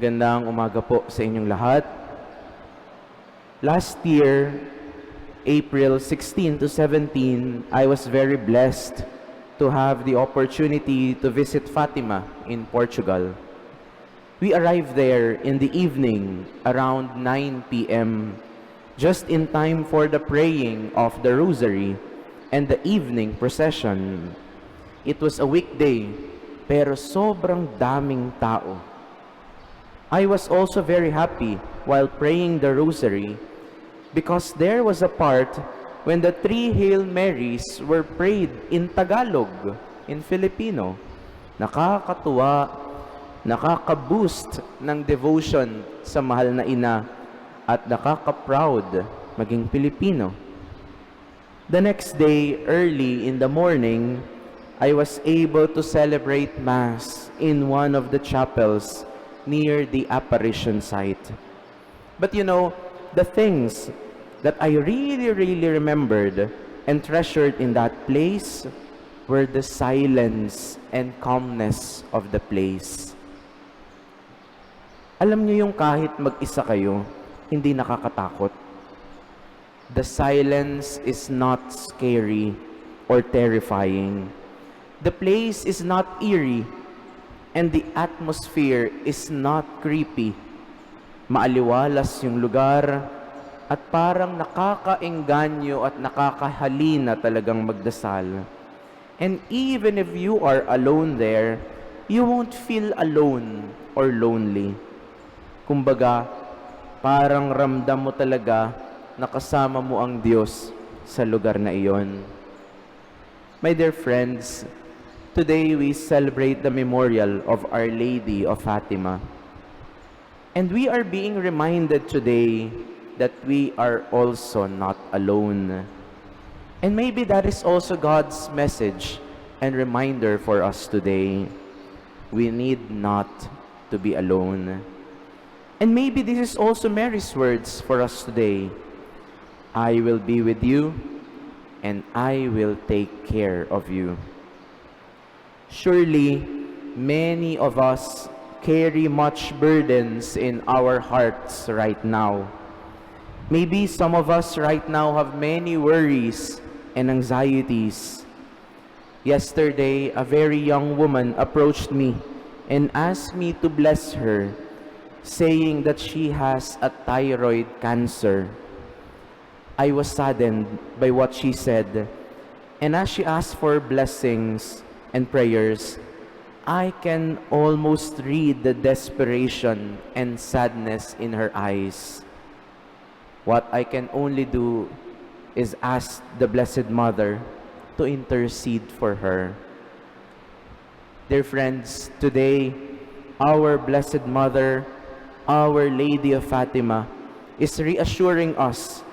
Gandang umaga po sa inyong lahat. Last year, April 16 to 17, I was very blessed to have the opportunity to visit Fatima in Portugal. We arrived there in the evening around 9 p.m., just in time for the praying of the Rosary and the evening procession. It was a weekday, pero sobrang daming tao. I was also very happy while praying the Rosary because there was a part when the three Hail Marys were prayed in Tagalog, in Filipino. Nakakatuwa, nakaka-boost ng devotion sa mahal na ina at nakaka-proud maging Pilipino. The next day, early in the morning, I was able to celebrate Mass in one of the chapels near the apparition site. But you know, the things that I really remembered and treasured in that place were the silence and calmness of the place. Alam niyo yung kahit mag-isa kayo, hindi nakakatakot. The silence is not scary or terrifying. The place is not eerie, and the atmosphere is not creepy. Maaliwalas yung lugar at parang nakakaengganyo at nakakahalina talagang magdasal. And even if you are alone there, you won't feel alone or lonely. Kumbaga, parang ramdam mo talaga na kasama mo ang Diyos sa lugar na iyon. My dear friends, today we celebrate the memorial of Our Lady of Fatima. And we are being reminded today that we are also not alone. And maybe that is also God's message and reminder for us today. We need not to be alone. And maybe this is also Mary's words for us today. I will be with you and I will take care of you. Surely, many of us carry much burdens in our hearts right now. Maybe some of us right now have many worries and anxieties. Yesterday, a very young woman approached me and asked me to bless her, saying that she has a thyroid cancer. I was saddened by what she said, and as she asked for blessings and prayers, I can almost read the desperation and sadness in her eyes. What I can only do is ask the Blessed Mother to intercede for her. Dear friends, today, our Blessed Mother, Our Lady of Fatima, is reassuring us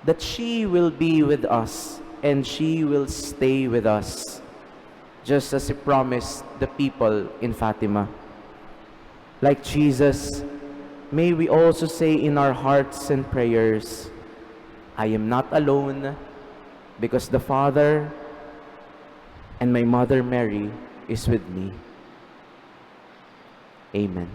that she will be with us and she will stay with us, just as He promised the people in Fatima. Like Jesus, may we also say in our hearts and prayers, I am not alone because the Father and my Mother Mary is with me. Amen.